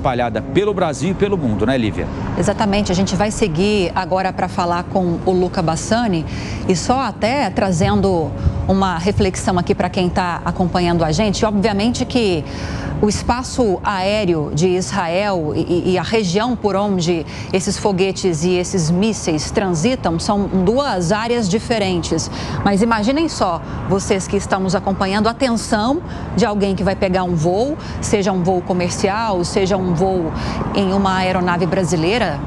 espalhada pelo Brasil e pelo mundo, né, Lívia? Exatamente, a gente vai seguir agora para falar com o Luca Bassani e só até trazendo uma reflexão aqui para quem está acompanhando a gente. Obviamente que o espaço aéreo de Israel e a região por onde esses foguetes e esses mísseis transitam são duas áreas diferentes. Mas imaginem só, vocês que estão nos acompanhando, a tensão de alguém que vai pegar um voo, seja um voo comercial, seja um voo em uma aeronave brasileira,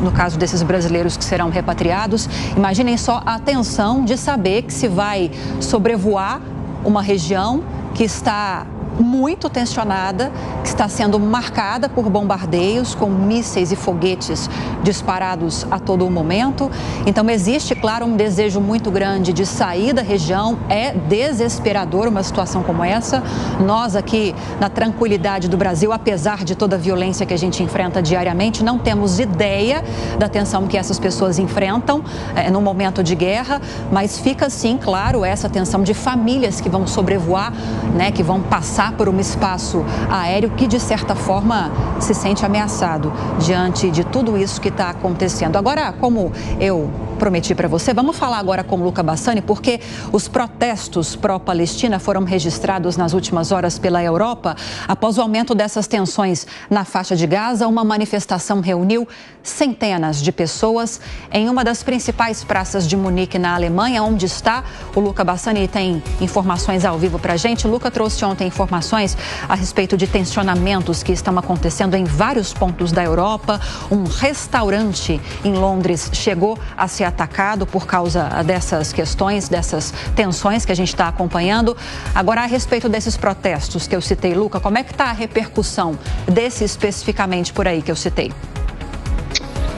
no caso desses brasileiros que serão repatriados. Imaginem só a tensão de saber que se vai sobrevoar uma região que está muito tensionada, que está sendo marcada por bombardeios com mísseis e foguetes disparados a todo momento. Então existe, claro, um desejo muito grande de sair da região. É desesperador uma situação como essa. Nós aqui na tranquilidade do Brasil, apesar de toda a violência que a gente enfrenta diariamente, não temos ideia da tensão que essas pessoas enfrentam no momento de guerra, mas fica sim, claro, essa tensão de famílias que vão sobrevoar, né, que vão passar por um espaço aéreo que, de certa forma, se sente ameaçado diante de tudo isso que está acontecendo. Agora, como eu prometi para você, vamos falar agora com o Luca Bassani, porque os protestos pró-Palestina foram registrados nas últimas horas pela Europa. Após o aumento dessas tensões na faixa de Gaza, uma manifestação reuniu centenas de pessoas em uma das principais praças de Munique, na Alemanha, onde está o Luca Bassani. Tem informações ao vivo para a gente. O Luca trouxe ontem informações a respeito de tensionamentos que estão acontecendo em vários pontos da Europa. Um restaurante em Londres chegou a ser atacado por causa dessas questões, dessas tensões que a gente está acompanhando. Agora, a respeito desses protestos que eu citei, Luca, como é que está a repercussão desse especificamente por aí que eu citei?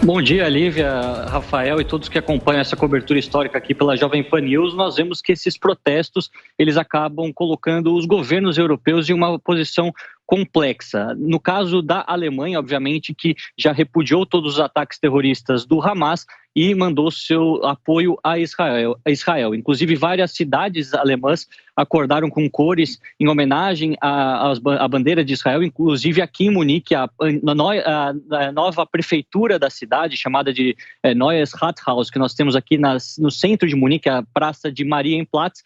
Bom dia, Lívia, Rafael e todos que acompanham essa cobertura histórica aqui pela Jovem Pan News. Nós vemos que esses protestos, eles acabam colocando os governos europeus em uma posição complexa. No caso da Alemanha, obviamente, que já repudiou todos os ataques terroristas do Hamas e mandou seu apoio a Israel. Inclusive, várias cidades alemãs acordaram com cores em homenagem à bandeira de Israel, inclusive aqui em Munique, a nova prefeitura da cidade, chamada de Neues Rathaus, que nós temos aqui no centro de Munique, a Praça de Marienplatz,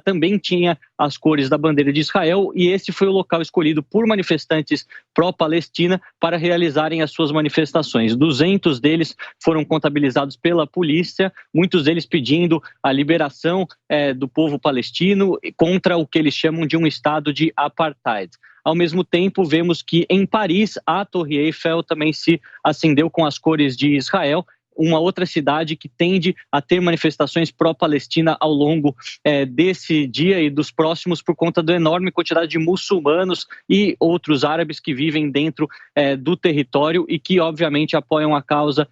também tinha as cores da bandeira de Israel, e esse foi o local escolhido por manifestantes pró-Palestina para realizarem as suas manifestações. 200 deles foram contabilizados pela polícia, muitos deles pedindo a liberação do povo palestino contra o que eles chamam de um estado de apartheid. Ao mesmo tempo, vemos que em Paris, a Torre Eiffel também se acendeu com as cores de Israel, uma outra cidade que tende a ter manifestações pró-Palestina ao longo desse dia e dos próximos por conta da enorme quantidade de muçulmanos e outros árabes que vivem dentro do território e que, obviamente, apoiam a causa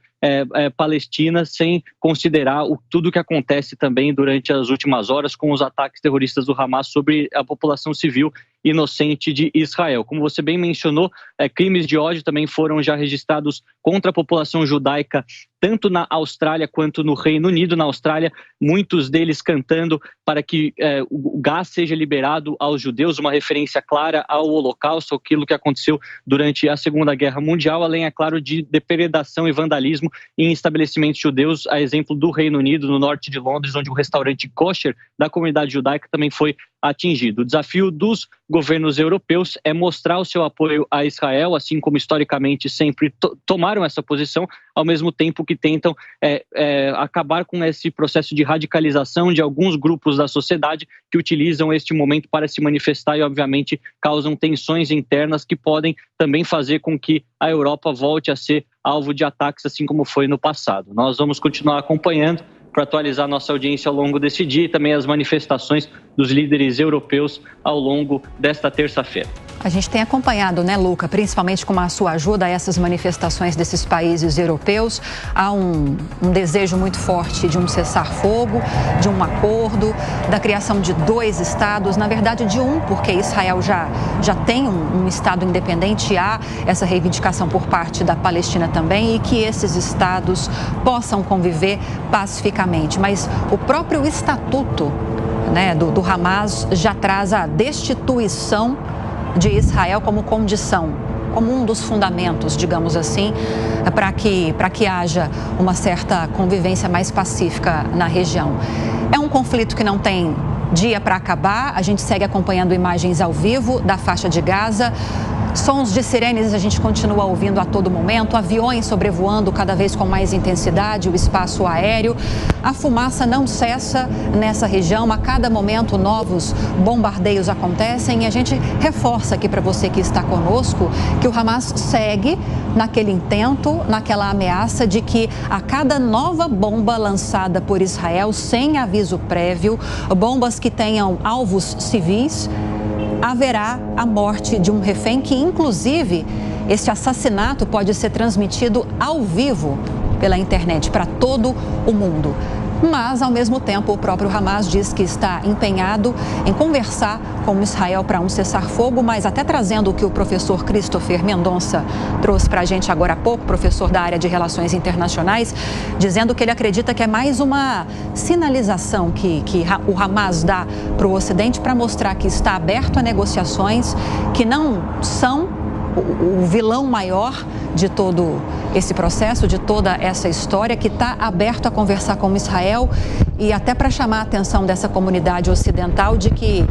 palestina, sem considerar tudo o que acontece também durante as últimas horas com os ataques terroristas do Hamas sobre a população civil inocente de Israel. Como você bem mencionou, crimes de ódio também foram já registrados contra a população judaica, tanto na Austrália quanto no Reino Unido. Na Austrália, muitos deles cantando para que o gás seja liberado aos judeus, uma referência clara ao Holocausto, aquilo que aconteceu durante a Segunda Guerra Mundial, além, é claro, de depredação e vandalismo em estabelecimentos judeus, a exemplo do Reino Unido, no norte de Londres, onde o restaurante kosher da comunidade judaica também foi atingido. O desafio dos governos europeus é mostrar o seu apoio a Israel, assim como historicamente sempre tomaram essa posição, ao mesmo tempo que tentam acabar com esse processo de radicalização de alguns grupos da sociedade que utilizam este momento para se manifestar e, obviamente, causam tensões internas que podem também fazer com que a Europa volte a ser alvo de ataques, assim como foi no passado. Nós vamos continuar acompanhando para atualizar nossa audiência ao longo desse dia e também as manifestações dos líderes europeus ao longo desta terça-feira. A gente tem acompanhado, né, Luca, principalmente com a sua ajuda, essas manifestações desses países europeus. Há um desejo muito forte de um cessar-fogo, de um acordo, da criação de 2 estados, na verdade de um, porque Israel já tem um estado independente, há essa reivindicação por parte da Palestina também, e que esses estados possam conviver pacificamente. Mas o próprio estatuto, né, do Hamas já traz a destituição de Israel como condição como um dos fundamentos, digamos assim, para que haja uma certa convivência mais pacífica na região. É um conflito que não tem dia para acabar, a gente segue acompanhando imagens ao vivo da faixa de Gaza. Sons de sirenes a gente continua ouvindo a todo momento, aviões sobrevoando cada vez com mais intensidade o espaço aéreo. A fumaça não cessa nessa região, a cada momento novos bombardeios acontecem e a gente reforça aqui para você que está conosco que o Hamas segue naquele intento, naquela ameaça de que a cada nova bomba lançada por Israel sem aviso prévio, bombas que tenham alvos civis, haverá a morte de um refém que, inclusive, esse assassinato pode ser transmitido ao vivo pela internet para todo o mundo. Mas, ao mesmo tempo, o próprio Hamas diz que está empenhado em conversar com Israel para um cessar-fogo, mas até trazendo o que o professor Christopher Mendonça trouxe para a gente agora há pouco, professor da área de Relações Internacionais, dizendo que ele acredita que é mais uma sinalização que o Hamas dá para o Ocidente para mostrar que está aberto a negociações, que não são o vilão maior de todo esse processo, de toda essa história, que está aberto a conversar com Israel e até para chamar a atenção dessa comunidade ocidental de que,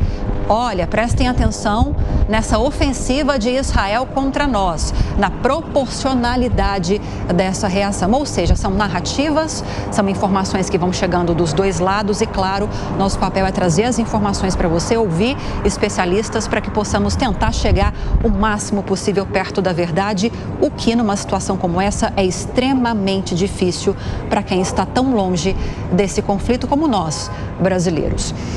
olha, prestem atenção nessa ofensiva de Israel contra nós, na proporcionalidade dessa reação. Ou seja, são narrativas, são informações que vão chegando dos dois lados e, claro, nosso papel é trazer as informações para você, ouvir especialistas para que possamos tentar chegar o máximo possível perto da verdade, o que numa situação como essa é extremamente difícil para quem está tão longe desse conflito como nós, brasileiros.